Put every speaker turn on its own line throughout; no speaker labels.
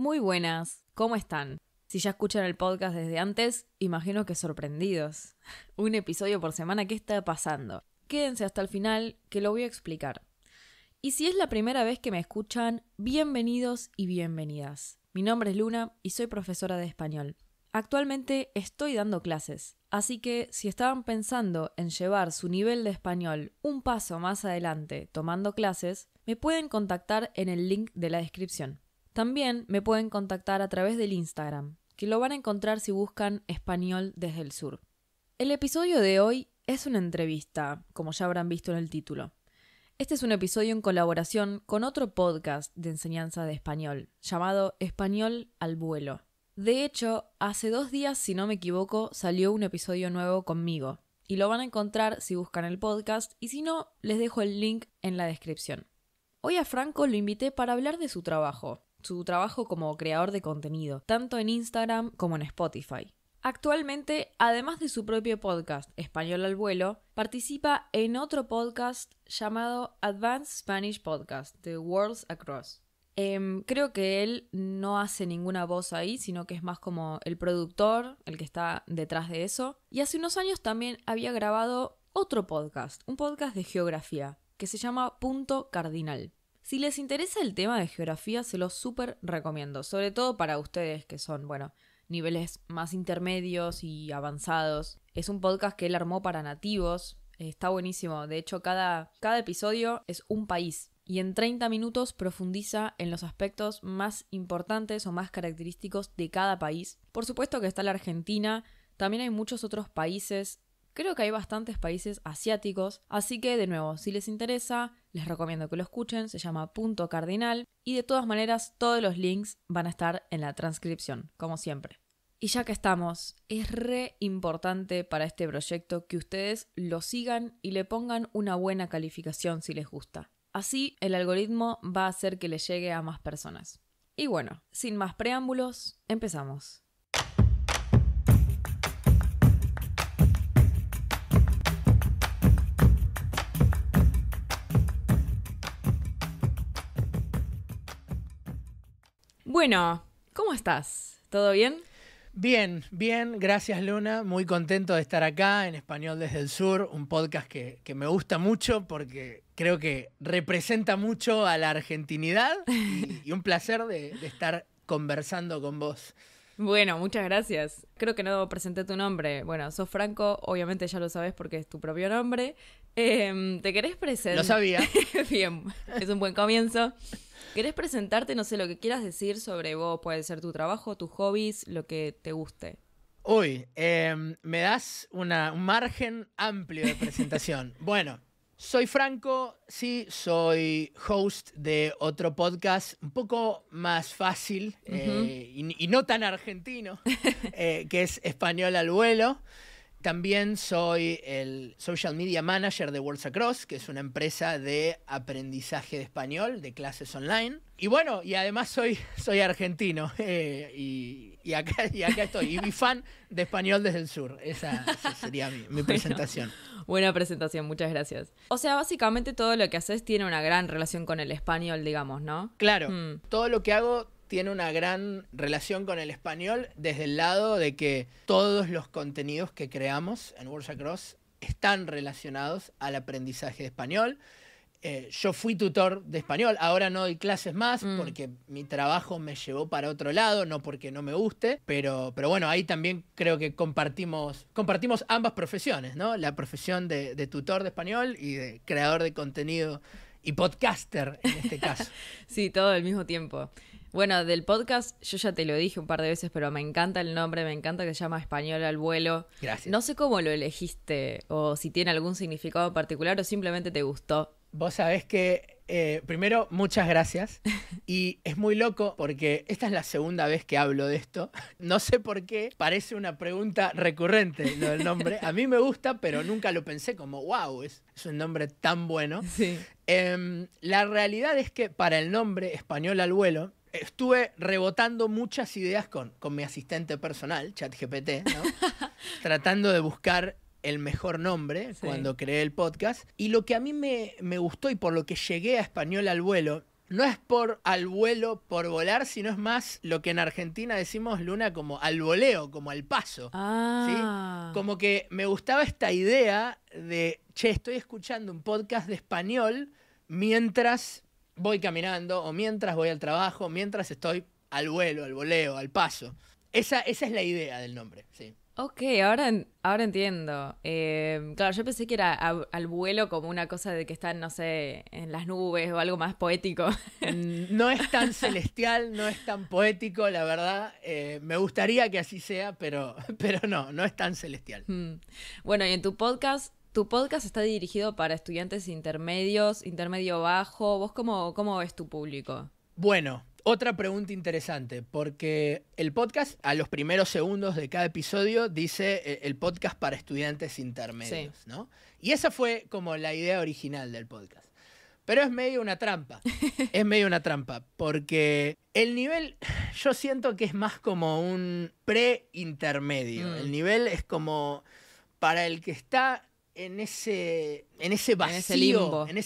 Muy buenas, ¿cómo están? Si ya escuchan el podcast desde antes, imagino que sorprendidos. Un episodio por semana, ¿qué está pasando? Quédense hasta el final, que lo voy a explicar. Y si es la primera vez que me escuchan, bienvenidos y bienvenidas. Mi nombre es Luna y soy profesora de español. Actualmente estoy dando clases, así que si estaban pensando en llevar su nivel de español un paso más adelante tomando clases, me pueden contactar en el link de la descripción. También me pueden contactar a través del Instagram, que lo van a encontrar si buscan Español desde el Sur. El episodio de hoy es una entrevista, como ya habrán visto en el título. Este es un episodio en colaboración con otro podcast de enseñanza de español, llamado Español al Vuelo. De hecho, hace 2 días, si no me equivoco, salió un episodio nuevo conmigo, y lo van a encontrar si buscan el podcast, y si no, les dejo el link en la descripción. Hoy a Franco lo invité para hablar de su trabajo como creador de contenido, tanto en Instagram como en Spotify. Actualmente, además de su propio podcast, Español al Vuelo, participa en otro podcast llamado Advanced Spanish Podcast, The Worlds Across. Creo que él no hace ninguna voz ahí, sino que es más como el productor, el que está detrás de eso. Y hace unos años también había grabado otro podcast, un podcast de geografía, que se llama Punto Cardinal. Si les interesa el tema de geografía, se los súper recomiendo, sobre todo para ustedes que son, niveles más intermedios y avanzados. Es un podcast que él armó para nativos, está buenísimo. De hecho, cada episodio es un país y en 30 minutos profundiza en los aspectos más importantes o más característicos de cada país. Por supuesto que está la Argentina, también hay muchos otros países. Creo que hay bastantes países asiáticos, así que de nuevo, si les interesa, les recomiendo que lo escuchen, se llama Punto Cardinal y de todas maneras todos los links van a estar en la transcripción, como siempre. Y ya que estamos, es re importante para este proyecto que ustedes lo sigan y le pongan una buena calificación si les gusta. Así el algoritmo va a hacer que le llegue a más personas. Y bueno, sin más preámbulos, empezamos. Bueno, ¿cómo estás? ¿Todo bien?
Bien, gracias Luna, muy contento de estar acá en Español desde el Sur, un podcast que me gusta mucho porque creo que representa mucho a la argentinidad y un placer de estar conversando con vos.
Bueno, muchas gracias. Creo que no presenté tu nombre. Bueno, sos Franco, obviamente ya lo sabes porque es tu propio nombre. ¿Te querés presentar?
Lo sabía.
Bien, es un buen comienzo. ¿Querés presentarte? No sé, lo que quieras decir sobre vos, puede ser tu trabajo, tus hobbies, lo que te guste.
Uy, me das un margen amplio de presentación. Bueno, soy Franco, sí, soy host de otro podcast un poco más fácil y no tan argentino, que es Español al Vuelo. También soy el Social Media Manager de Worlds Across, que es una empresa de aprendizaje de español, de clases online. Y bueno, y además soy argentino y acá estoy. Y mi fan de Español desde el Sur. Esa sería mi presentación.
Buena presentación, muchas gracias. O sea, básicamente todo lo que haces tiene una gran relación con el español, digamos, ¿no?
Claro, todo lo que hago tiene una gran relación con el español desde el lado de que todos los contenidos que creamos en Worlds Across están relacionados al aprendizaje de español. Yo fui tutor de español, ahora no doy clases más porque mi trabajo me llevó para otro lado, no porque no me guste, pero bueno, ahí también creo que compartimos ambas profesiones, ¿no? La profesión de tutor de español y de creador de contenido y podcaster en este caso.
Sí, todo al mismo tiempo. Bueno, del podcast yo ya te lo dije un par de veces, pero me encanta el nombre, me encanta que se llama Español al Vuelo.
Gracias.
No sé cómo lo elegiste o si tiene algún significado en particular o simplemente te gustó.
Vos sabés que, primero, muchas gracias. Y es muy loco porque esta es la segunda vez que hablo de esto. No sé por qué, parece una pregunta recurrente lo del nombre. A mí me gusta, pero nunca lo pensé como, wow, es un nombre tan bueno.
Sí.
La realidad es que para el nombre Español al Vuelo, estuve rebotando muchas ideas con mi asistente personal, ChatGPT, ¿no? Tratando de buscar el mejor nombre cuando creé el podcast. Y lo que a mí me gustó y por lo que llegué a Español al Vuelo no es por al vuelo, por volar, sino es más lo que en Argentina decimos, Luna, como al voleo, como al paso.
Ah.
¿Sí? Como que me gustaba esta idea de, che, estoy escuchando un podcast de español mientras voy caminando o mientras voy al trabajo, mientras estoy al vuelo, al voleo, al paso. Esa es la idea del nombre, sí.
Ok, ahora entiendo. Claro, yo pensé que era al vuelo como una cosa de que están, no sé, en las nubes o algo más poético.
No es tan celestial, no es tan poético, la verdad. Me gustaría que así sea, pero no es tan celestial.
Bueno, y en tu podcast está dirigido para estudiantes intermedios, intermedio bajo. ¿Vos cómo ves tu público?
Bueno, otra pregunta interesante, porque el podcast, a los primeros segundos de cada episodio, dice el podcast para estudiantes intermedios,
Sí.
¿no? Y esa fue como la idea original del podcast. Pero es medio una trampa, porque el nivel, yo siento que es más como un pre-intermedio. El nivel es como para el que está en ese vacío, en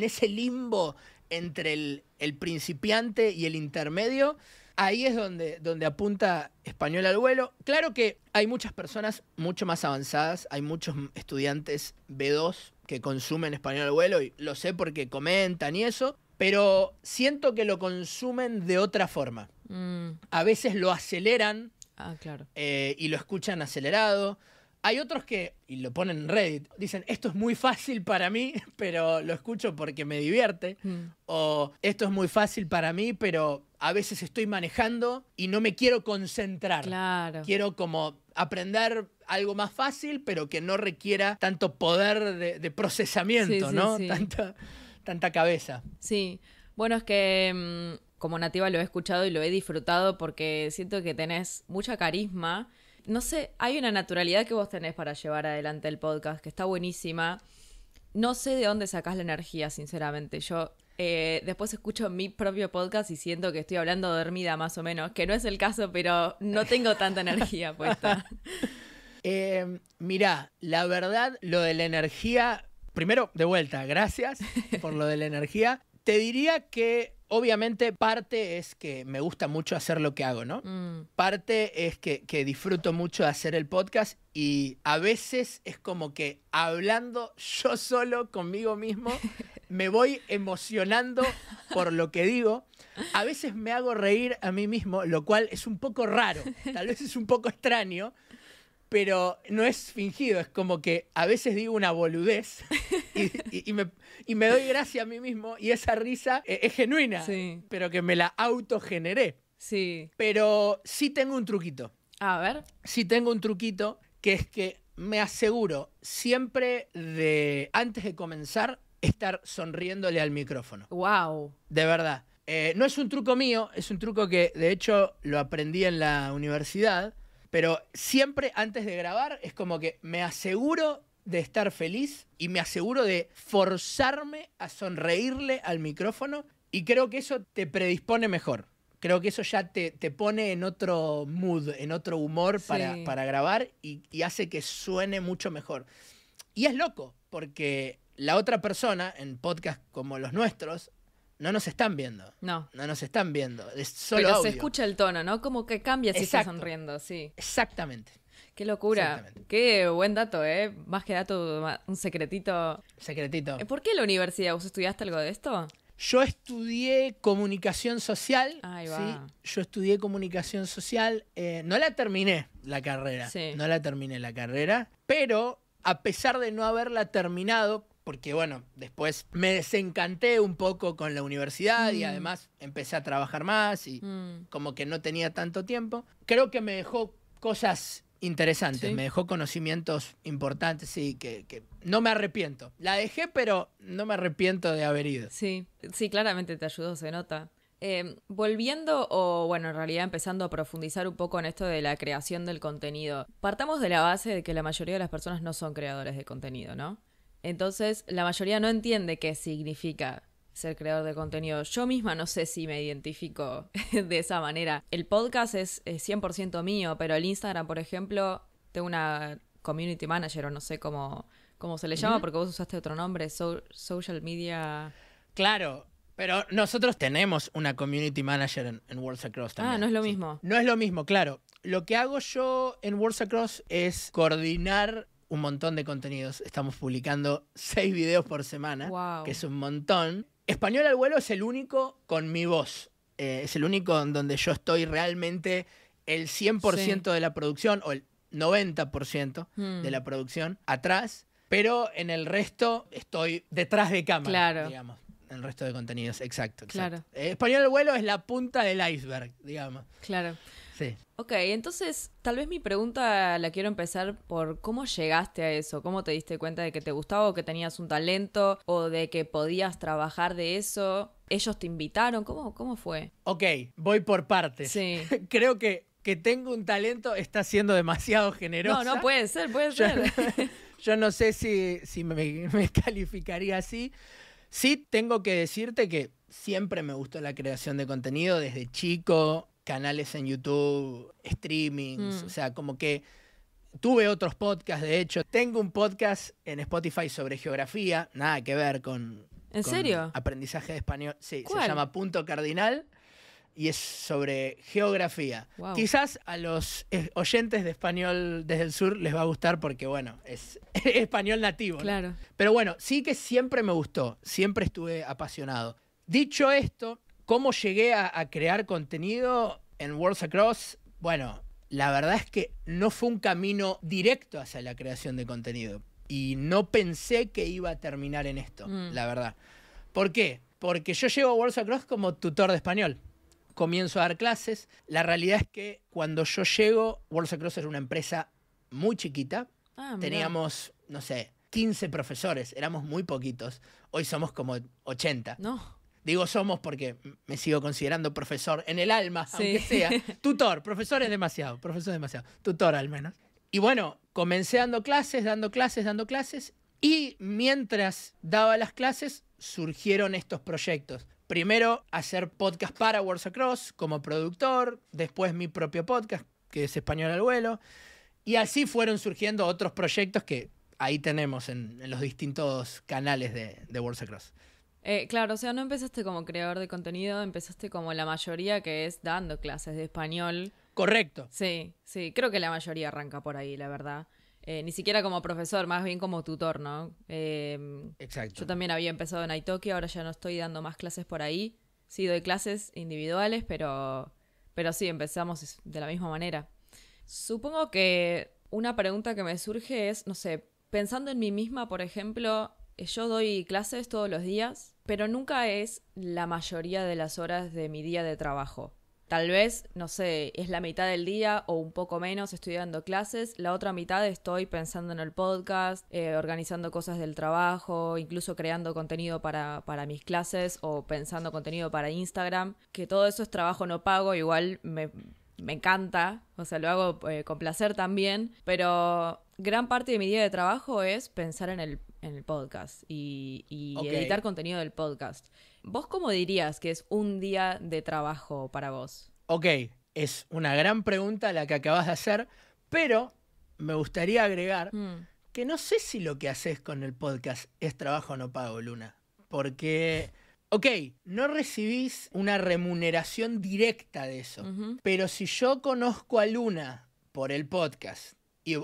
ese limbo entre el principiante y el intermedio. Ahí es donde apunta Español al vuelo. Claro que hay muchas personas mucho más avanzadas, hay muchos estudiantes B2 que consumen Español al vuelo, y lo sé porque comentan y eso, pero siento que lo consumen de otra forma. A veces lo aceleran
Claro.
Y lo escuchan acelerado. Hay otros que, y lo ponen en Reddit, dicen, esto es muy fácil para mí, pero lo escucho porque me divierte. O esto es muy fácil para mí, pero a veces estoy manejando y no me quiero concentrar.
Claro.
Quiero como aprender algo más fácil, pero que no requiera tanto poder de procesamiento,
Sí,
¿no?
sí.
Tanta cabeza.
Sí. Bueno, es que como nativa lo he escuchado y lo he disfrutado porque siento que tenés mucha carisma. No sé, hay una naturalidad que vos tenés para llevar adelante el podcast que está buenísima. No sé de dónde sacás la energía, sinceramente. Yo después escucho mi propio podcast y siento que estoy hablando dormida más o menos, que no es el caso, pero no tengo tanta energía puesta.
Mirá, la verdad, lo de la energía, primero, de vuelta, gracias por lo de la energía. Te diría que obviamente parte es que me gusta mucho hacer lo que hago, ¿no? Parte es que disfruto mucho de hacer el podcast, y a veces es como que hablando yo solo conmigo mismo me voy emocionando por lo que digo. A veces me hago reír a mí mismo, lo cual es un poco raro, tal vez es un poco extraño, pero no es fingido, es como que a veces digo una boludez y me doy gracia a mí mismo, y esa risa es genuina,
Sí.
pero que me la autogeneré.
Sí.
Pero sí tengo un truquito.
A ver.
Sí tengo un truquito, que es que me aseguro siempre de, antes de comenzar, estar sonriéndole al micrófono.
Wow.
De verdad. No es un truco mío, es un truco que de hecho lo aprendí en la universidad. Pero siempre antes de grabar es como que me aseguro de estar feliz y me aseguro de forzarme a sonreírle al micrófono, y creo que eso te predispone mejor. Creo que eso ya te pone en otro mood, en otro humor para grabar, y hace que suene mucho mejor. Y es loco, porque la otra persona en podcasts como los nuestros no nos están viendo.
No
nos están viendo. Es solo
Pero
audio.
se escucha el tono, ¿no? Como que cambia si estás
Exacto.
sonriendo, sí.
Exactamente.
Qué locura.
Exactamente.
Qué buen dato, ¿eh? Más que dato, un secretito.
Secretito.
¿Por qué la universidad? ¿Vos estudiaste algo de esto?
Yo estudié comunicación social.
Ahí va.
¿Sí? Yo estudié comunicación social. No la terminé la carrera.
Sí.
No la terminé la carrera. Pero a pesar de no haberla terminado, porque bueno, después me desencanté un poco con la universidad y además empecé a trabajar más y como que no tenía tanto tiempo, creo que me dejó cosas interesantes,
¿Sí?
me dejó conocimientos importantes, sí, que no me arrepiento. La dejé, pero no me arrepiento de haber ido.
Sí, sí, claramente te ayudó, se nota. Volviendo, o bueno, en realidad empezando a profundizar un poco en esto de la creación del contenido, partamos de la base de que la mayoría de las personas no son creadores de contenido, ¿no? Entonces, la mayoría no entiende qué significa ser creador de contenido. Yo misma no sé si me identifico de esa manera. El podcast es 100% mío, pero el Instagram, por ejemplo, tengo una community manager, o no sé cómo se le llama, porque vos usaste otro nombre, social media...
Claro, Pero nosotros tenemos una community manager en Worlds Across también.
Ah, no es lo mismo.
No es lo mismo, claro. Lo que hago yo en Worlds Across es coordinar un montón de contenidos. Estamos publicando 6 videos por semana,
Wow.
que es un montón. Español al vuelo es el único con mi voz. Es el único en donde yo estoy realmente el 100% de la producción o el 90% de la producción atrás, pero en el resto estoy detrás de cámara,
Claro.
digamos. El resto de contenidos, exacto.
Claro.
Español al vuelo es la punta del iceberg, digamos.
Claro.
Sí.
Ok, entonces tal vez mi pregunta la quiero empezar por cómo llegaste a eso, cómo te diste cuenta de que te gustaba o que tenías un talento o de que podías trabajar de eso. ¿Ellos te invitaron? ¿Cómo fue?
Ok, voy por partes.
Sí.
Creo que tengo un talento está siendo demasiado generosa.
No, puede ser.
Yo no sé si me calificaría así. Sí, tengo que decirte que siempre me gustó la creación de contenido desde chico, canales en YouTube, streamings, o sea, como que tuve otros podcasts, de hecho. Tengo un podcast en Spotify sobre geografía, nada que ver con...
¿En serio?
Aprendizaje de español. Sí,
¿Cuál?
se llama Punto Cardinal y es sobre geografía.
Wow.
Quizás a los oyentes de Español desde el Sur les va a gustar porque, bueno, es español nativo, ¿no?
Claro.
Pero bueno, sí que siempre me gustó, siempre estuve apasionado. Dicho esto, ¿cómo llegué a crear contenido en Worlds Across? Bueno, la verdad es que no fue un camino directo hacia la creación de contenido. Y no pensé que iba a terminar en esto, la verdad. ¿Por qué? Porque yo llego a Worlds Across como tutor de español. Comienzo a dar clases. La realidad es que cuando yo llego, Worlds Across era una empresa muy chiquita.
Ah, mirá.
Teníamos, no sé, 15 profesores. Éramos muy poquitos. Hoy somos como 80.
No.
Digo somos porque me sigo considerando profesor en el alma,
Sí.
aunque sea. Tutor, profesor es demasiado, tutor al menos. Y bueno, comencé dando clases. Y mientras daba las clases, surgieron estos proyectos. Primero, hacer podcast para Worlds Across como productor. Después, mi propio podcast, que es Español al vuelo. Y así fueron surgiendo otros proyectos que ahí tenemos en los distintos canales de Worlds Across.
Claro, o sea, no empezaste como creador de contenido, empezaste como la mayoría, que es dando clases de español.
Correcto.
Sí, creo que la mayoría arranca por ahí, la verdad. Ni siquiera como profesor, más bien como tutor, ¿no?
Exacto.
Yo también había empezado en Italki, ahora ya no estoy dando más clases por ahí. Sí, doy clases individuales, pero sí, empezamos de la misma manera. Supongo que una pregunta que me surge es, no sé, pensando en mí misma, por ejemplo, yo doy clases todos los días, pero nunca es la mayoría de las horas de mi día de trabajo. Tal vez, no sé, es la mitad del día o un poco menos estoy dando clases, la otra mitad estoy pensando en el podcast, organizando cosas del trabajo, incluso creando contenido para mis clases o pensando contenido para Instagram, que todo eso es trabajo no pago, igual me encanta, o sea, lo hago con placer también, pero gran parte de mi día de trabajo es pensar en el podcast y
Ok.
editar contenido del podcast. ¿Vos cómo dirías que es un día de trabajo para vos?
Ok, es una gran pregunta la que acabas de hacer, pero me gustaría agregar que no sé si lo que haces con el podcast es trabajo no pago, Luna. Porque, ok, no recibís una remuneración directa de eso, pero si yo conozco a Luna por el podcast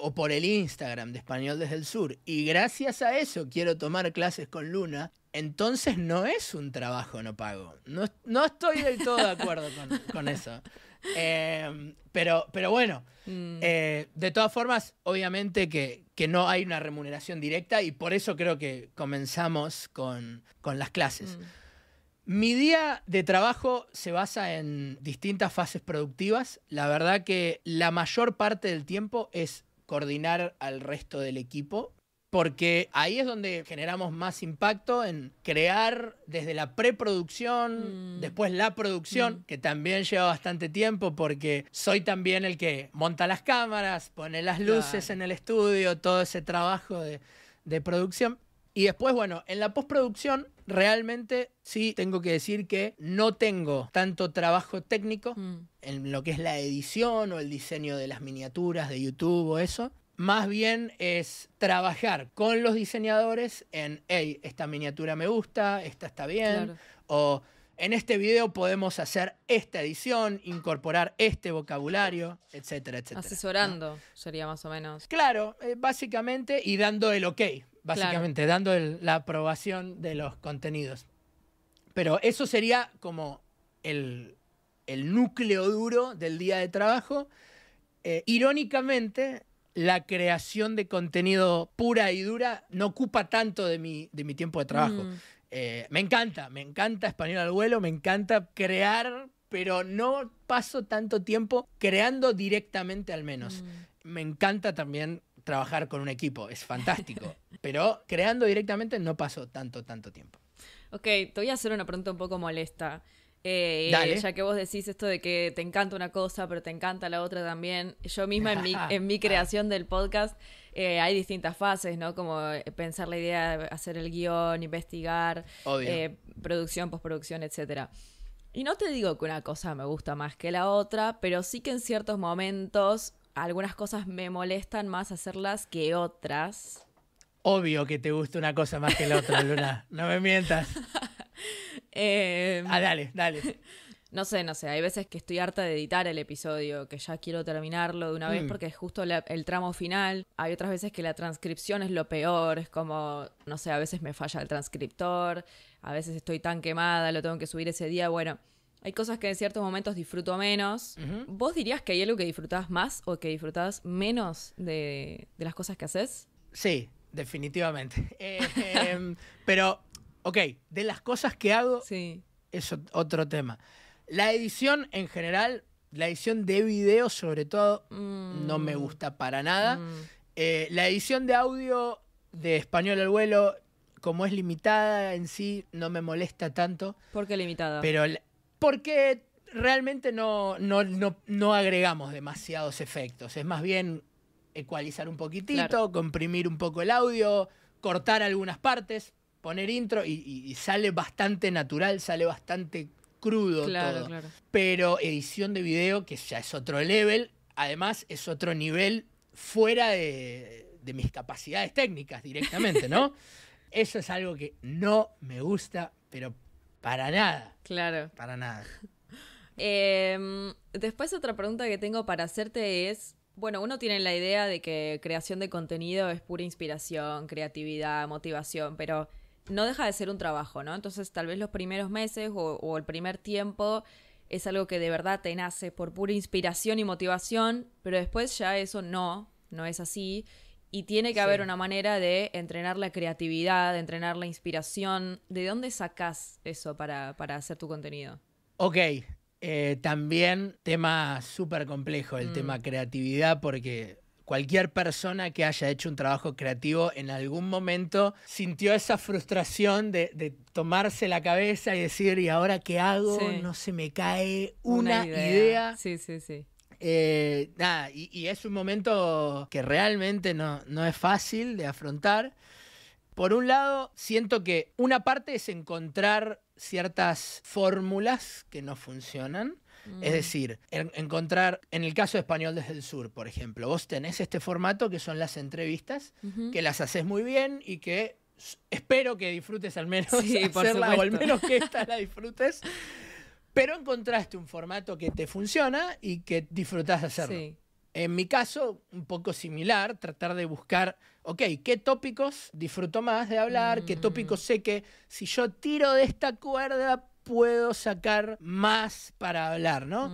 o por el Instagram de Español desde el Sur, y gracias a eso quiero tomar clases con Luna, entonces no es un trabajo no pago. No estoy del todo de acuerdo con eso. Pero bueno, de todas formas, obviamente que no hay una remuneración directa y por eso creo que comenzamos con las clases. Mi día de trabajo se basa en distintas fases productivas. La verdad que la mayor parte del tiempo es coordinar al resto del equipo, porque ahí es donde generamos más impacto en crear desde la preproducción, después la producción, que también lleva bastante tiempo porque soy también el que monta las cámaras, pone las luces en el estudio, todo ese trabajo de producción. Y después, bueno, en la postproducción realmente sí tengo que decir que no tengo tanto trabajo técnico en lo que es la edición o el diseño de las miniaturas de YouTube o eso. más bien es trabajar con los diseñadores en, hey, esta miniatura me gusta, esta está bien,
Claro.
o en este video podemos hacer esta edición, incorporar este vocabulario, etcétera, etcétera.
Asesorando sería más o menos.
Claro, básicamente, y dando el ok, básicamente, dando la aprobación de los contenidos. Pero eso sería como el núcleo duro del día de trabajo. Irónicamente, la creación de contenido pura y dura no ocupa tanto de mi tiempo de trabajo. Me encanta Español al Vuelo, me encanta crear, pero no paso tanto tiempo creando directamente al menos. Me encanta también trabajar con un equipo, es fantástico, pero creando directamente no paso tanto tiempo.
Ok, te voy a hacer una pregunta un poco molesta.
Dale.
Ya que vos decís esto de que te encanta una cosa, pero te encanta la otra también. Yo misma en mi creación del podcast hay distintas fases, ¿no? Como pensar la idea, hacer el guión, investigar, producción, postproducción, etcétera. Y no te digo que una cosa me gusta más que la otra, pero sí que en ciertos momentos algunas cosas me molestan más hacerlas que otras.
Obvio que te gusta una cosa más que la otra, Luna. No me mientas. Dale.
No sé, hay veces que estoy harta de editar el episodio, que ya quiero terminarlo de una vez porque es justo el tramo final. Hay otras veces que la transcripción es lo peor, es como, no sé, a veces me falla el transcriptor, a veces estoy tan quemada, lo tengo que subir ese día. Bueno, hay cosas que en ciertos momentos disfruto menos. ¿Vos dirías que hay algo que disfrutás más o que disfrutás menos de las cosas que haces?
Sí, definitivamente. Pero, ok, de las cosas que hago,
sí,
es otro tema. La edición en general, la edición de video sobre todo, no me gusta para nada. La edición de audio de Español al Vuelo, como es limitada en sí, no me molesta tanto.
¿Por qué limitada?
Pero porque realmente no agregamos demasiados efectos. Es más bien ecualizar un poquitito,
claro,
comprimir un poco el audio, cortar algunas partes, poner intro y sale bastante natural, sale bastante crudo todo.
Claro.
Pero edición de video, que ya es otro level, además es otro nivel fuera de mis capacidades técnicas directamente, ¿no? Eso es algo que no me gusta, pero para nada.
Claro.
Para nada.
Después otra pregunta que tengo para hacerte es, bueno, uno tiene la idea de que creación de contenido es pura inspiración, creatividad, motivación, pero no deja de ser un trabajo, ¿no? Entonces tal vez los primeros meses o el primer tiempo es algo que de verdad te nace por pura inspiración y motivación, pero después ya eso no es así. Y tiene que haber una manera de entrenar la creatividad, de entrenar la inspiración. ¿De dónde sacás eso para hacer tu contenido?
Ok, también tema súper complejo el tema creatividad, porque cualquier persona que haya hecho un trabajo creativo en algún momento sintió esa frustración de tomarse la cabeza y decir, ¿y ahora qué hago?
Sí.
No se me cae una idea.
Sí.
Nada, y es un momento que realmente no es fácil de afrontar. Por un lado, siento que una parte es encontrar ciertas fórmulas que no funcionan. Es decir, encontrar, en el caso de Español desde el Sur, por ejemplo, vos tenés este formato que son las entrevistas, que las haces muy bien y que espero que disfrutes al menos hacerla, o al menos que esta la disfrutes. Pero encontraste un formato que te funciona y que disfrutás de hacerlo. Sí. En mi caso, un poco similar, tratar de buscar, ok, ¿qué tópicos disfruto más de hablar? ¿Qué tópicos sé que si yo tiro de esta cuerda puedo sacar más para hablar, ¿no?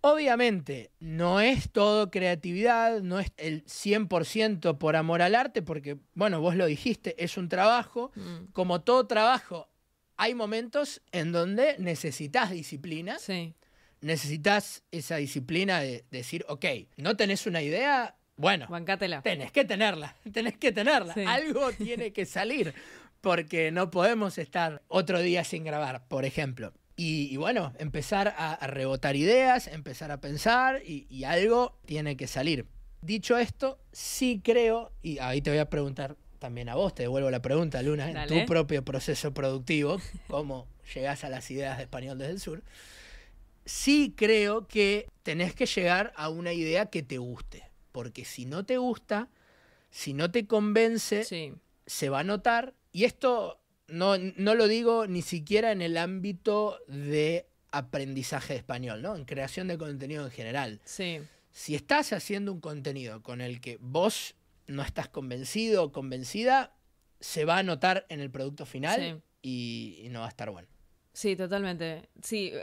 Obviamente, no es todo creatividad, no es el 100% por amor al arte, porque, bueno, vos lo dijiste, es un trabajo. Como todo trabajo, hay momentos en donde necesitas disciplina.
Sí.
Necesitas esa disciplina de decir, ok, ¿no tenés una idea? Bueno,
bancátela.
Tenés que tenerla. Sí. Algo tiene que salir, porque no podemos estar otro día sin grabar, por ejemplo. Y bueno, empezar a rebotar ideas, empezar a pensar y algo tiene que salir. Dicho esto, sí creo, y ahí te voy a preguntar también a vos, te devuelvo la pregunta, Luna, en tu propio proceso productivo, cómo llegás a las ideas de Español desde el Sur. Sí creo que tenés que llegar a una idea que te guste. porque si no te gusta, si no te convence,
Sí.
se va a notar. Y esto no lo digo ni siquiera en el ámbito de aprendizaje de español, ¿no? En creación de contenido en general.
Sí.
Si estás haciendo un contenido con el que vos no estás convencido o convencida, se va a notar en el producto final y no va a estar bueno.
Sí, totalmente. Sí,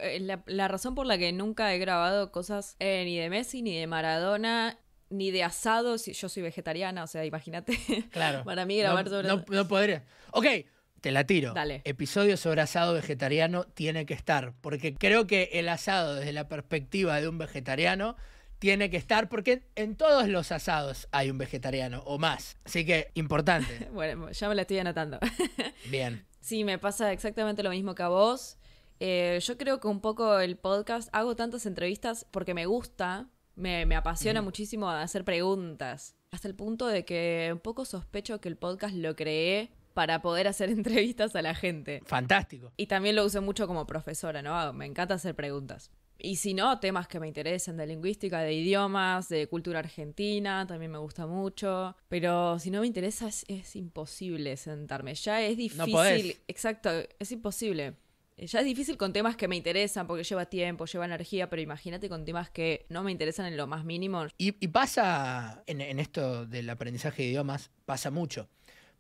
la razón por la que nunca he grabado cosas ni de Messi, ni de Maradona, ni de asado, si yo soy vegetariana, o sea, imagínate.
Claro.
Para mí grabar sobre...
No podría. Ok, te la tiro.
Dale.
Episodio sobre asado vegetariano tiene que estar, porque creo que el asado desde la perspectiva de un vegetariano tiene que estar, porque en todos los asados hay un vegetariano o más. Así que, importante.
Bueno, ya me la estoy anotando.
Bien.
Sí, me pasa exactamente lo mismo que a vos. Yo creo que un poco el podcast, hago tantas entrevistas porque me gusta, me apasiona muchísimo hacer preguntas. Hasta el punto de que un poco sospecho que el podcast lo creé para poder hacer entrevistas a la gente.
Fantástico.
Y también lo uso mucho como profesora, ¿no? Me encanta hacer preguntas. Y si no, temas que me interesen de lingüística, de idiomas, de cultura argentina, también me gusta mucho. Pero si no me interesa, es imposible sentarme. Ya es difícil.
No podés.
Exacto, es imposible. Ya es difícil con temas que me interesan porque lleva tiempo, lleva energía, pero imagínate con temas que no me interesan en lo más mínimo.
Y pasa, en esto del aprendizaje de idiomas, pasa mucho.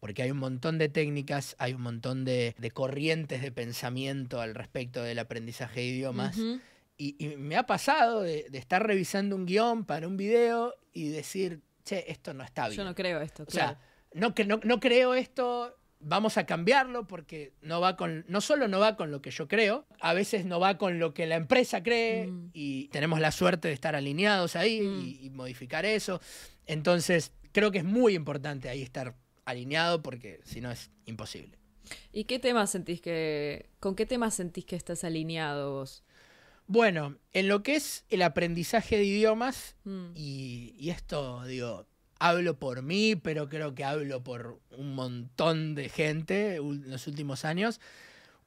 Porque hay un montón de técnicas, hay un montón de corrientes de pensamiento al respecto del aprendizaje de idiomas.
Ujú.
Y me ha pasado de estar revisando un guión para un video y decir, che, esto no está bien.
Yo no creo esto,
O
claro.
sea, no creo esto, vamos a cambiarlo porque no solo no va con lo que yo creo, a veces no va con lo que la empresa cree y tenemos la suerte de estar alineados ahí y modificar eso. Entonces, creo que es muy importante ahí estar alineado porque si no es imposible.
¿Y con qué temas sentís que estás alineado vos?
Bueno, en lo que es el aprendizaje de idiomas, y esto, digo, hablo por mí, pero creo que hablo por un montón de gente en los últimos años,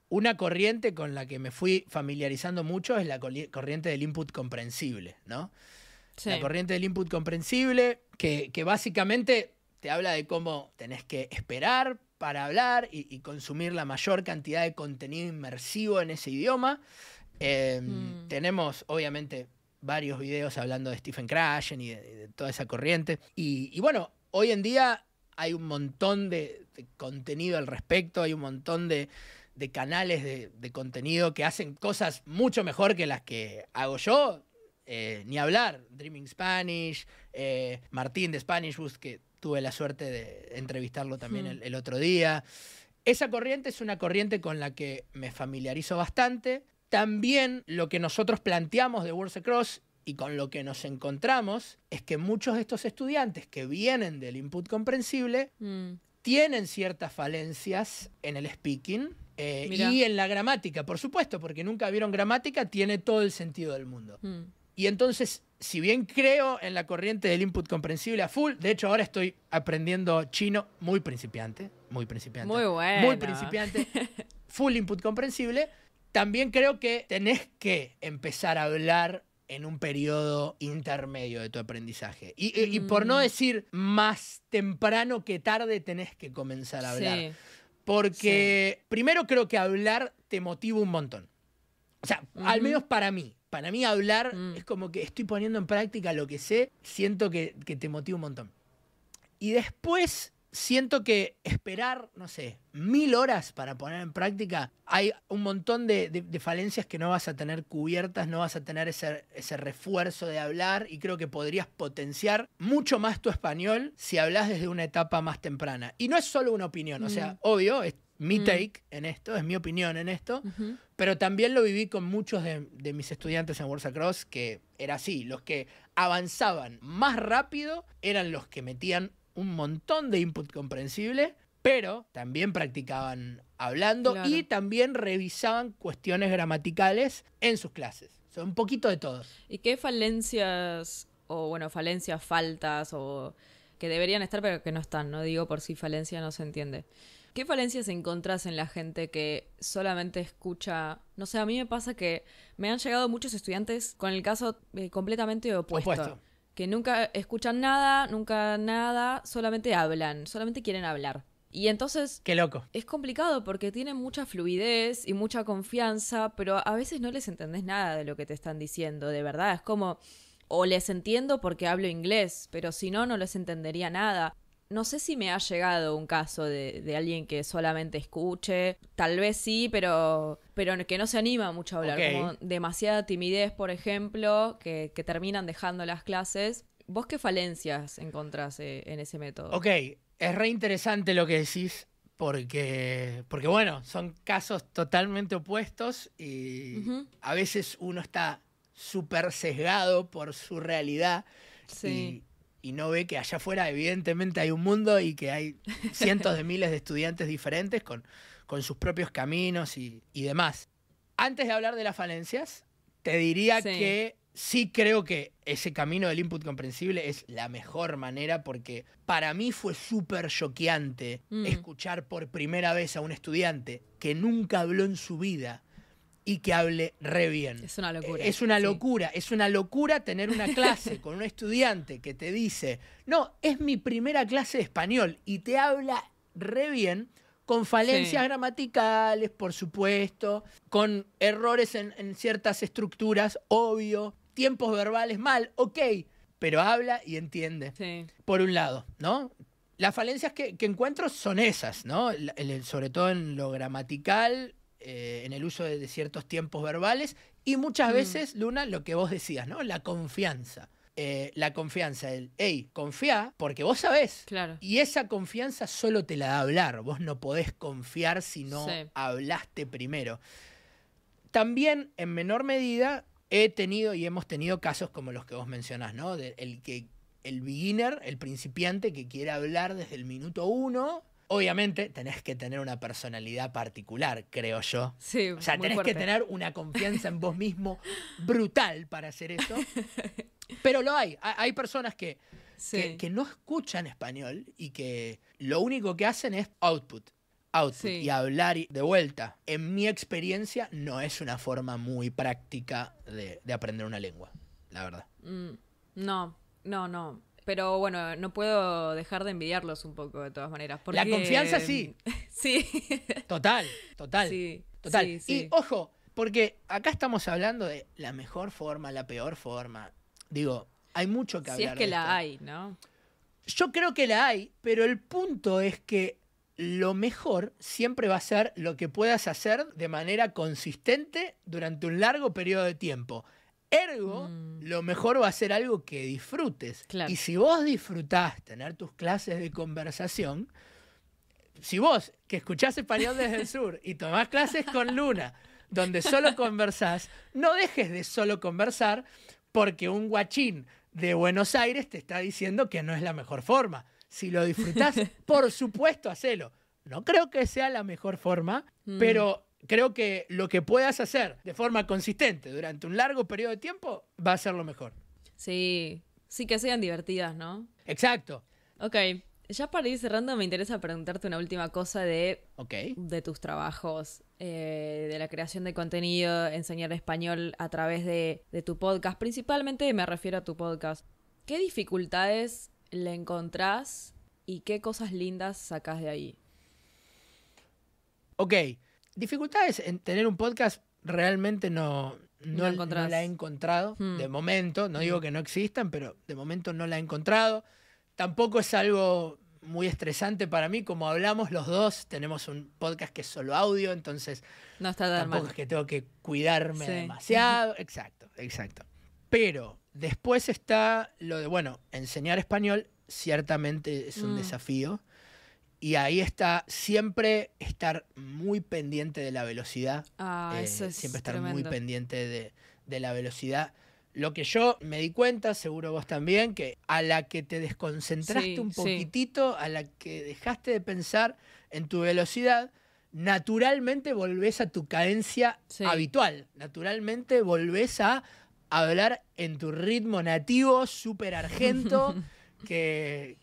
una corriente con la que me fui familiarizando mucho es la corriente del input comprensible, ¿no?
Sí.
La corriente del input comprensible, que básicamente te habla de cómo tenés que esperar para hablar y consumir la mayor cantidad de contenido inmersivo en ese idioma. Tenemos, obviamente, varios videos hablando de Stephen Krashen y de toda esa corriente. Y bueno, hoy en día hay un montón de contenido al respecto, hay un montón de canales de contenido que hacen cosas mucho mejor que las que hago yo. Ni hablar, Dreaming Spanish, Martín de Spanish Boost, que tuve la suerte de entrevistarlo también el otro día. Esa corriente es una corriente con la que me familiarizo bastante. También lo que nosotros planteamos de Words Across y con lo que nos encontramos es que muchos de estos estudiantes que vienen del input comprensible tienen ciertas falencias en el speaking y en la gramática, por supuesto, porque nunca vieron gramática, tiene todo el sentido del mundo. Y entonces, si bien creo en la corriente del input comprensible a full, de hecho ahora estoy aprendiendo chino muy principiante.
Muy bueno.
Muy principiante, full input comprensible. También creo que tenés que empezar a hablar en un periodo intermedio de tu aprendizaje. Y por no decir más temprano que tarde, tenés que comenzar a hablar. Sí. Porque primero creo que hablar te motiva un montón. O sea, al menos para mí. Para mí hablar es como que estoy poniendo en práctica lo que sé, siento que te motiva un montón. Y después siento que esperar, no sé, 1000 horas para poner en práctica, hay un montón de falencias que no vas a tener cubiertas, no vas a tener ese refuerzo de hablar y creo que podrías potenciar mucho más tu español si hablas desde una etapa más temprana. Y no es solo una opinión, o sea, obvio, es mi take en esto, es mi opinión en esto, pero también lo viví con muchos de mis estudiantes en Words Across, que era así, los que avanzaban más rápido eran los que metían un montón de input comprensible, pero también practicaban hablando y también revisaban cuestiones gramaticales en sus clases. O sea, un poquito de todo.
¿Y qué falencias, faltas, o que deberían estar pero que no están? No digo por si falencia no se entiende. ¿Qué falencias encontrás en la gente que solamente escucha? No sé, a mí me pasa que me han llegado muchos estudiantes con el caso completamente opuesto. que nunca escuchan nada, nunca nada, solamente hablan, solamente quieren hablar. Y entonces...
Qué loco.
Es complicado porque tienen mucha fluidez y mucha confianza, pero a veces no les entendés nada de lo que te están diciendo, de verdad. Es como, o les entiendo porque hablo inglés, pero si no, no les entendería nada. No sé si me ha llegado un caso de alguien que solamente escuche. Tal vez sí, pero que no se anima mucho a hablar.
Ok.
Como demasiada timidez, por ejemplo, que terminan dejando las clases. ¿Vos qué falencias encontrás en ese método?
Ok, es re interesante lo que decís porque bueno, son casos totalmente opuestos y
Ujú.
a veces uno está súper sesgado por su realidad
Sí.
y no ve que allá afuera evidentemente hay un mundo y que hay cientos de miles de estudiantes diferentes con sus propios caminos y demás. Antes de hablar de las falencias, te diría
Sí.
que sí creo que ese camino del input comprensible es la mejor manera porque para mí fue súper choqueante escuchar por primera vez a un estudiante que nunca habló en su vida y que hable re bien.
Es una locura.
Es una
Sí.
locura, es una locura tener una clase con un estudiante que te dice, no, es mi primera clase de español y te habla re bien, con falencias
Sí.
gramaticales, por supuesto, con errores en ciertas estructuras, obvio, tiempos verbales mal, ok, pero habla y entiende.
Sí.
Por un lado, ¿no? Las falencias que encuentro son esas, ¿no? Sobre todo en lo gramatical, en el uso de ciertos tiempos verbales y muchas veces, Luna, lo que vos decías, ¿no? La confianza. La confianza, hey, confía porque vos sabés.
Claro.
Y esa confianza solo te la da hablar. Vos no podés confiar si no
Sí.
hablaste primero. También, en menor medida, he tenido y hemos tenido casos como los que vos mencionás, ¿no? El beginner, el principiante que quiere hablar desde el minuto 1. Obviamente tenés que tener una personalidad particular, creo yo.
Sí,
O sea,
muy
tenés
fuerte.
que tener una confianza en vos mismo brutal para hacer eso. Pero lo hay. Hay personas que no escuchan español y que lo único que hacen es output
Sí.
y hablar de vuelta. En mi experiencia no es una forma muy práctica de aprender una lengua, la verdad.
No. Pero bueno, no puedo dejar de envidiarlos un poco de todas maneras. Porque...
La confianza sí.
Sí.
Total.
Sí.
Total.
Sí,
Y
sí.
ojo, porque acá estamos hablando de la mejor forma, la peor forma. Digo, hay mucho que
Si
hablar
es que
de esto.
la hay, ¿no?
Yo creo que la hay, pero el punto es que lo mejor siempre va a ser lo que puedas hacer de manera consistente durante un largo periodo de tiempo. Ergo, lo mejor va a ser algo que disfrutes.
Claro.
Y si vos disfrutás tener tus clases de conversación, si vos, que escuchás español desde el sur y tomás clases con Luna, donde solo conversás, no dejes de solo conversar porque un guachín de Buenos Aires te está diciendo que no es la mejor forma. Si lo disfrutás, por supuesto, hacelo. No creo que sea la mejor forma, pero creo que lo que puedas hacer de forma consistente durante un largo periodo de tiempo va a ser lo mejor.
Sí. Sí, que sean divertidas, ¿no?
Exacto.
Ok. Ya para ir cerrando, me interesa preguntarte una última cosa de tus trabajos, de la creación de contenido, enseñar español a través de tu podcast. Principalmente me refiero a tu podcast. ¿Qué dificultades le encontrás y qué cosas lindas sacás de ahí?
Ok. Dificultades en tener un podcast realmente no la he encontrado. De momento, no digo que no existan, pero de momento no la he encontrado. Tampoco es algo muy estresante para mí. Como hablamos los dos, tenemos un podcast que es solo audio, entonces
no está tan
tampoco
mal.
Es que tengo que cuidarme demasiado. Exacto. Pero después está lo de, bueno, enseñar español ciertamente es un desafío. Y ahí está siempre estar muy pendiente de la velocidad.
Eso es
siempre estar
tremendo.
muy pendiente de la velocidad. Lo que yo me di cuenta, seguro vos también, que a la que te desconcentraste un poquitito, a la que dejaste de pensar en tu velocidad, naturalmente volvés a tu cadencia habitual. Naturalmente volvés a hablar en tu ritmo nativo, súper argento, que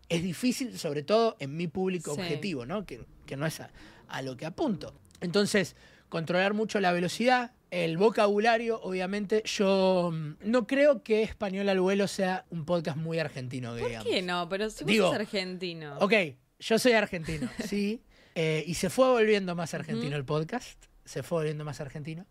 es difícil, sobre todo en mi público objetivo, ¿no? Que no es a lo que apunto. Entonces, controlar mucho la velocidad, el vocabulario, obviamente, yo no creo que Español al Vuelo sea un podcast muy argentino,
¿Por
digamos.
qué no? Pero si vos
Digo,
sos argentino.
Ok, yo soy argentino, sí. Y se fue volviendo más argentino el podcast. Se fue volviendo más argentino.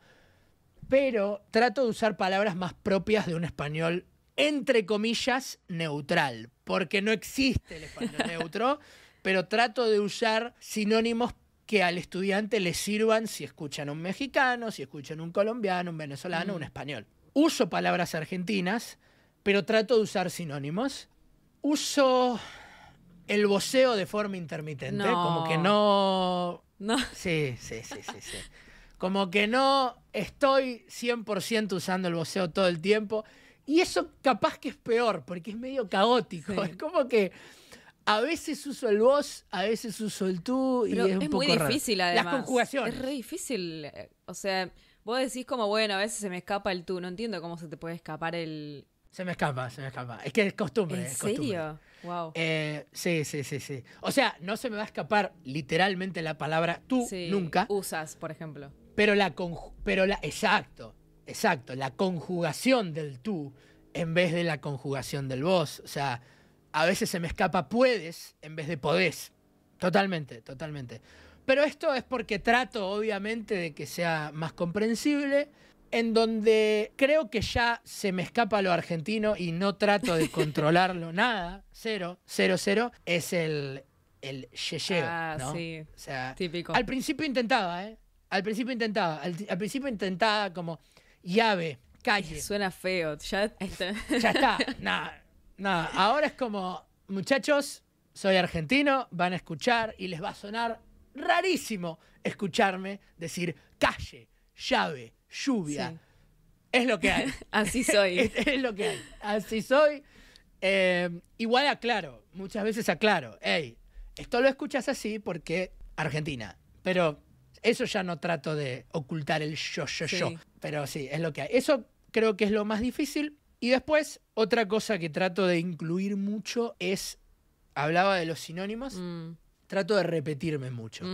Pero trato de usar palabras más propias de un español, entre comillas, neutral. Porque no existe el español neutro, pero trato de usar sinónimos que al estudiante le sirvan si escuchan a un mexicano, si escuchan a un colombiano, un venezolano, un español. Uso palabras argentinas, pero trato de usar sinónimos. Uso el voceo de forma intermitente,
No.
como que no...
No.
Sí. Como que no estoy 100% usando el voceo todo el tiempo. Y eso capaz que es peor, porque es medio caótico.
Sí.
Es como que a veces uso el vos, a veces uso el tú,
Pero
y es un poco
muy
raro.
difícil, además.
Las conjugaciones.
Es re difícil. O sea, vos decís como, bueno, a veces se me escapa el tú. No entiendo cómo se te puede escapar el...
Se me escapa. Es que es costumbre.
¿En
es costumbre.
serio? Wow.
Sí. O sea, no se me va a escapar literalmente la palabra tú
Sí,
nunca,
usas, por ejemplo.
pero exacto, la conjugación del tú en vez de la conjugación del vos. O sea, a veces se me escapa puedes en vez de podés. Totalmente. Pero esto es porque trato, obviamente, de que sea más comprensible. En donde creo que ya se me escapa lo argentino y no trato de controlarlo nada, cero, es el yeyeo, ¿no?
Sí,
O sea,
típico.
al principio intentaba, Al principio intentaba como llave, calle.
Suena feo. Ya
Ya está, nada. Ahora es como, muchachos, soy argentino, van a escuchar y les va a sonar rarísimo escucharme decir calle, llave, lluvia.
Sí.
Es lo que hay.
Así soy.
Es lo que hay. Así soy. Igual aclaro, muchas veces aclaro. Hey, esto lo escuchas así porque Argentina. Pero eso ya no trato de ocultar el yo.
Sí.
Pero sí, es lo que hay. Eso creo que es lo más difícil. Y después, otra cosa que trato de incluir mucho es, hablaba de los sinónimos, trato de repetirme mucho.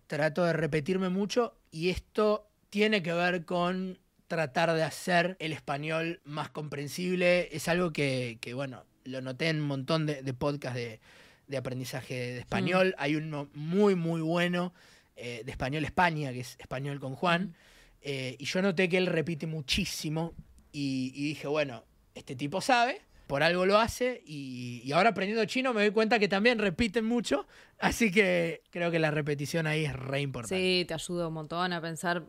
Trato de repetirme mucho y esto tiene que ver con tratar de hacer el español más comprensible. Es algo que bueno, lo noté en un montón de podcasts de aprendizaje de español. Hay uno muy, muy bueno de Español España, que es Español con Juan. Y yo noté que él repite muchísimo y dije, bueno, este tipo sabe, por algo lo hace y ahora aprendiendo chino me doy cuenta que también repiten mucho, así que creo que la repetición ahí es re importante.
Sí, te ayuda un montón a pensar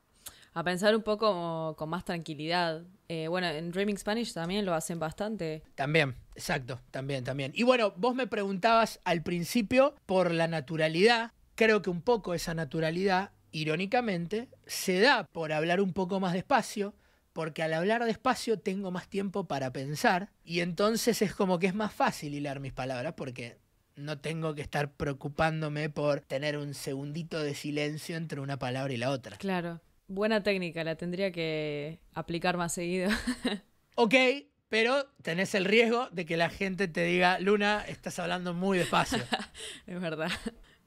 un poco con más tranquilidad. Bueno, en Dreaming Spanish también lo hacen bastante.
También, exacto, también. Y bueno, vos me preguntabas al principio por la naturalidad. Creo que un poco esa naturalidad, irónicamente, se da por hablar un poco más despacio, porque al hablar despacio tengo más tiempo para pensar y entonces es como que es más fácil hilar mis palabras porque no tengo que estar preocupándome por tener un segundito de silencio entre una palabra y la otra.
Claro. Buena técnica, la tendría que aplicar más seguido.
Ok, pero tenés el riesgo de que la gente te diga, Luna, estás hablando muy despacio.
Es verdad.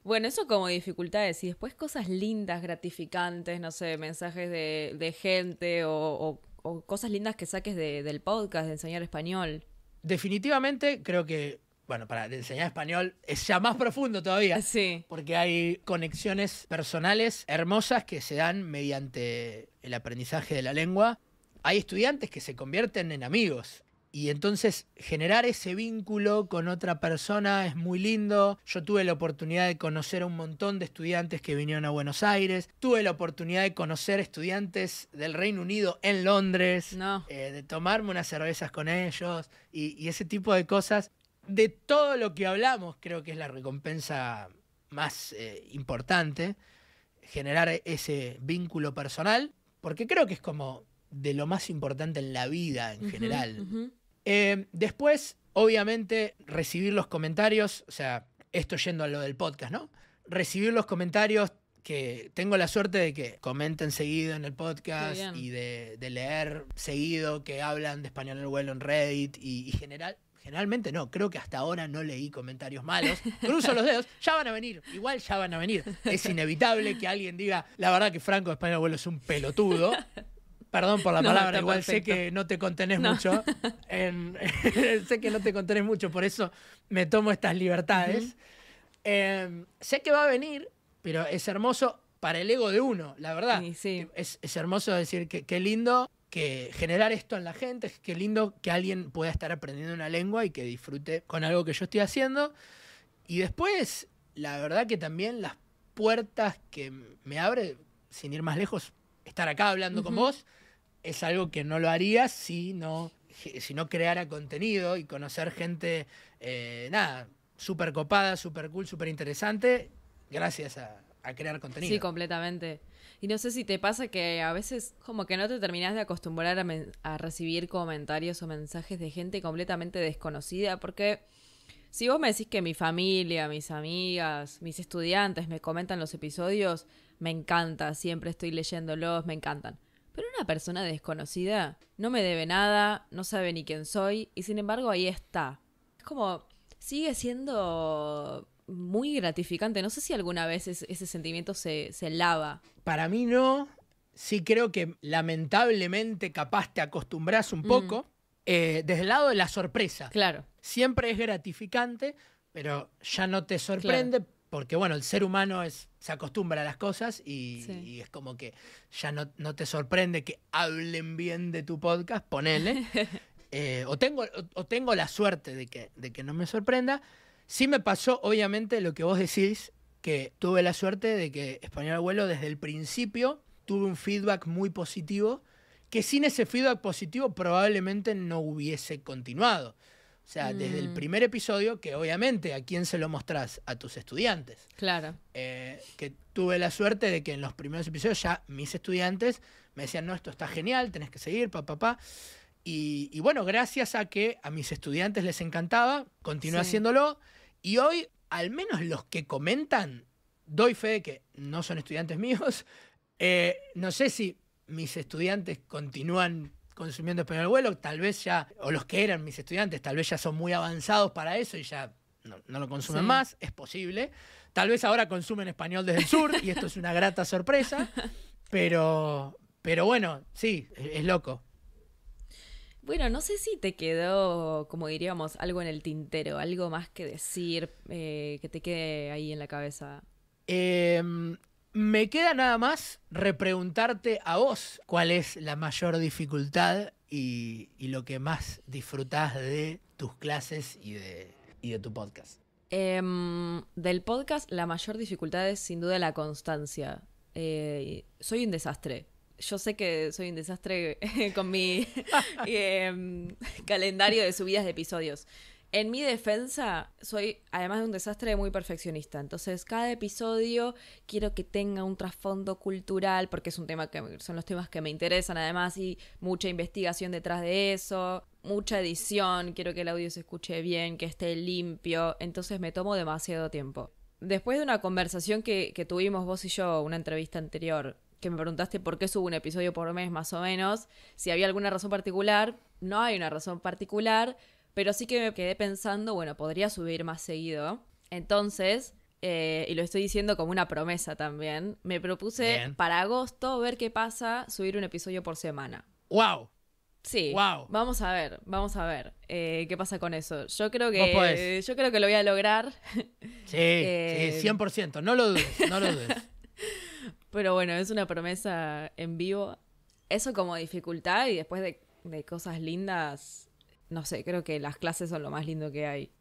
Bueno, eso como dificultades. Y después cosas lindas, gratificantes, no sé, mensajes de gente o cosas lindas que saques del podcast, de enseñar español.
Definitivamente creo que, bueno, para enseñar español es ya más profundo todavía.
Sí.
Porque hay conexiones personales hermosas que se dan mediante el aprendizaje de la lengua. Hay estudiantes que se convierten en amigos. Y entonces generar ese vínculo con otra persona es muy lindo. Yo tuve la oportunidad de conocer a un montón de estudiantes que vinieron a Buenos Aires. Tuve la oportunidad de conocer estudiantes del Reino Unido en Londres.
No.
De tomarme unas cervezas con ellos y ese tipo de cosas. De todo lo que hablamos, creo que es la recompensa más importante. Generar ese vínculo personal. Porque creo que es como de lo más importante en la vida en general. Después, obviamente, recibir los comentarios, o sea, esto yendo a lo del podcast, ¿no? Recibir los comentarios, que tengo la suerte de que comenten seguido en el podcast y de leer seguido, que hablan de Español al Vuelo en Reddit y generalmente no, creo que hasta ahora no leí comentarios malos. Cruzo los dedos, ya van a venir, igual ya van a venir. Es inevitable que alguien diga, la verdad que Franco de Español Abuelo es un pelotudo. Perdón por la palabra, igual perfecto. Sé que no te contenés mucho. Sé que no te contenés mucho, por eso me tomo estas libertades. Sé que va a venir, pero es hermoso para el ego de uno, la verdad.
Sí.
Es hermoso decir que qué lindo que generar esto en la gente, qué lindo que alguien pueda estar aprendiendo una lengua y que disfrute con algo que yo estoy haciendo. Y después, la verdad que también las puertas que me abre, sin ir más lejos, estar acá hablando con vos, es algo que no lo haría si no creara contenido y conocer gente, súper copada, súper cool, súper interesante, gracias a crear contenido.
Sí, completamente. Y no sé si te pasa que a veces como que no te terminás de acostumbrar a recibir comentarios o mensajes de gente completamente desconocida, porque si vos me decís que mi familia, mis amigas, mis estudiantes me comentan los episodios, me encanta, siempre estoy leyéndolos, me encantan. Pero una persona desconocida no me debe nada, no sabe ni quién soy, y sin embargo ahí está. Es como, sigue siendo muy gratificante. No sé si alguna vez ese sentimiento se lava.
Para mí no. Sí creo que lamentablemente capaz te acostumbras un poco. Desde el lado de la sorpresa.
Claro.
Siempre es gratificante, pero ya no te sorprende. Claro. Porque, bueno, el ser humano se acostumbra a las cosas y es como que ya no te sorprende que hablen bien de tu podcast, ponele. O tengo la suerte de que no me sorprenda. Sí me pasó, obviamente, lo que vos decís, que tuve la suerte de que Español Abuelo desde el principio tuve un feedback muy positivo, que sin ese feedback positivo probablemente no hubiese continuado. O sea, desde el primer episodio, que obviamente, ¿a quién se lo mostrás? A tus estudiantes.
Claro.
Que tuve la suerte de que en los primeros episodios ya mis estudiantes me decían, no, esto está genial, tenés que seguir, papá. Y bueno, gracias a que a mis estudiantes les encantaba, continué haciéndolo. Y hoy, al menos los que comentan, doy fe de que no son estudiantes míos. No sé si mis estudiantes continúan consumiendo Español Abuelo, tal vez ya, o los que eran mis estudiantes, tal vez ya son muy avanzados para eso y ya no lo consumen más, es posible. Tal vez ahora consumen español desde el sur y esto es una grata sorpresa, pero bueno, sí, es loco.
Bueno, no sé si te quedó, como diríamos, algo en el tintero, algo más que decir, que te quede ahí en la cabeza.
Me queda nada más repreguntarte a vos cuál es la mayor dificultad y lo que más disfrutás de tus clases y de tu podcast.
Del podcast, la mayor dificultad es sin duda la constancia. Soy un desastre. Yo sé que soy un desastre con mi calendario de subidas de episodios. En mi defensa, soy, además de un desastre, muy perfeccionista. Entonces, cada episodio quiero que tenga un trasfondo cultural, porque es un tema son los temas que me interesan, además, y mucha investigación detrás de eso, mucha edición, quiero que el audio se escuche bien, que esté limpio. Entonces, me tomo demasiado tiempo. Después de una conversación que tuvimos vos y yo, una entrevista anterior, que me preguntaste por qué subo un episodio por mes, más o menos, si había alguna razón particular. No hay una razón particular, pero sí que me quedé pensando, bueno, podría subir más seguido. Entonces, y lo estoy diciendo como una promesa también, me propuse para agosto ver qué pasa, subir un episodio por semana.
¡Wow!
Sí,
wow.
Vamos a ver qué pasa con eso. Yo creo que lo voy a lograr.
Sí, 100%, no lo dudes.
Pero bueno, es una promesa en vivo. Eso como dificultad, y después de cosas lindas, no sé, creo que las clases son lo más lindo que hay.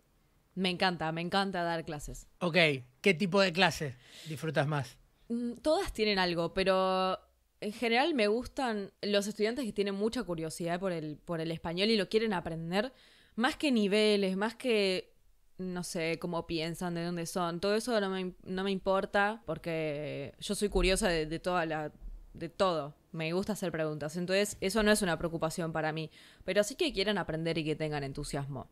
Me encanta dar clases.
Ok, ¿qué tipo de clase disfrutas más?
Todas tienen algo, pero en general me gustan los estudiantes que tienen mucha curiosidad por el español y lo quieren aprender, más que niveles, más que, no sé, cómo piensan, de dónde son. Todo eso no me importa, porque yo soy curiosa de todo. Me gusta hacer preguntas. Entonces, eso no es una preocupación para mí. Pero sí que quieran aprender y que tengan entusiasmo.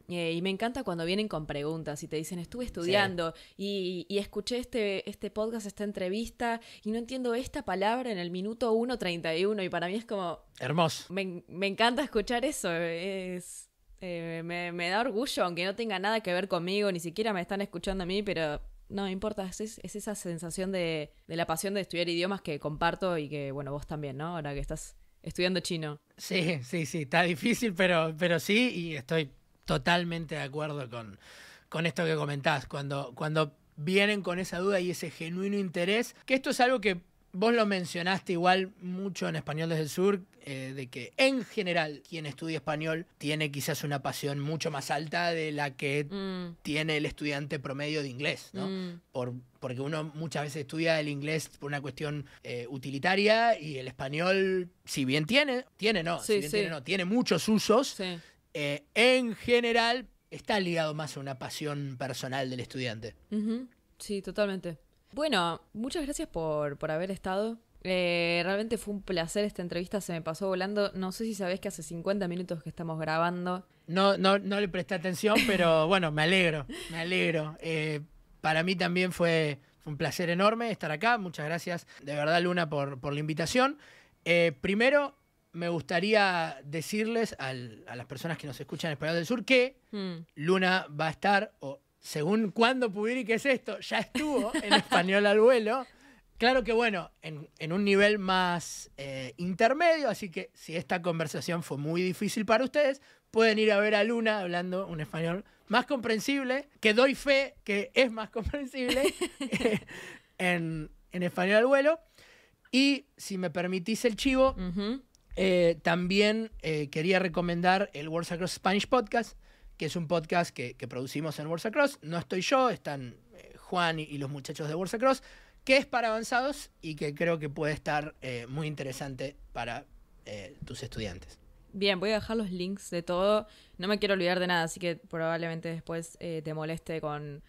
Y me encanta cuando vienen con preguntas y te dicen, estuve estudiando y escuché este podcast, esta entrevista, y no entiendo esta palabra en el minuto 1:31. Y para mí es como...
Hermoso.
Me encanta escuchar eso. Es Me da orgullo, aunque no tenga nada que ver conmigo, ni siquiera me están escuchando a mí, pero no me importa, es esa sensación de la pasión de estudiar idiomas que comparto y que, bueno, vos también, ¿no? Ahora que estás estudiando chino.
Sí, está difícil, pero sí, y estoy totalmente de acuerdo con esto que comentás. Cuando vienen con esa duda y ese genuino interés, que esto es algo que vos lo mencionaste igual mucho en Español desde el Sur, de que en general quien estudia español tiene quizás una pasión mucho más alta de la que tiene el estudiante promedio de inglés, ¿no? Porque uno muchas veces estudia el inglés por una cuestión utilitaria y el español, si bien tiene muchos usos,
Sí.
En general está ligado más a una pasión personal del estudiante.
Uh-huh. Sí, totalmente. Bueno, muchas gracias por haber estado. Realmente fue un placer esta entrevista, se me pasó volando. No sé si sabés que hace 50 minutos que estamos grabando.
No le presté atención, pero bueno, me alegro. Para mí también fue un placer enorme estar acá. Muchas gracias de verdad, Luna, por la invitación. Primero, me gustaría decirles a las personas que nos escuchan en Español del Sur que Luna va a estar, o según cuándo publiques esto, ya estuvo en Español al Vuelo. Claro que bueno, en un nivel más intermedio, así que si esta conversación fue muy difícil para ustedes, pueden ir a ver a Luna hablando un español más comprensible, que doy fe que es más comprensible en Español al Vuelo. Y si me permitís el chivo, también quería recomendar el Words Across Spanish Podcast, que es un podcast que producimos en Words Across. No estoy yo, están Juan y los muchachos de Words Across, que es para avanzados y que creo que puede estar muy interesante para tus estudiantes.
Bien, voy a dejar los links de todo. No me quiero olvidar de nada, así que probablemente después te moleste con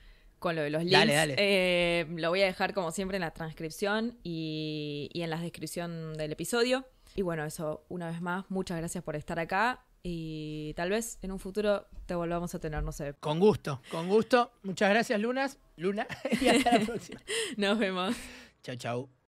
lo de los links.
Dale.
Lo voy a dejar como siempre en la transcripción y en la descripción del episodio. Y bueno, eso, una vez más, muchas gracias por estar acá. Y tal vez en un futuro te volvamos a tener, no sé.
Con gusto. Muchas gracias, Luna. Y hasta la próxima.
Nos vemos.
Chau.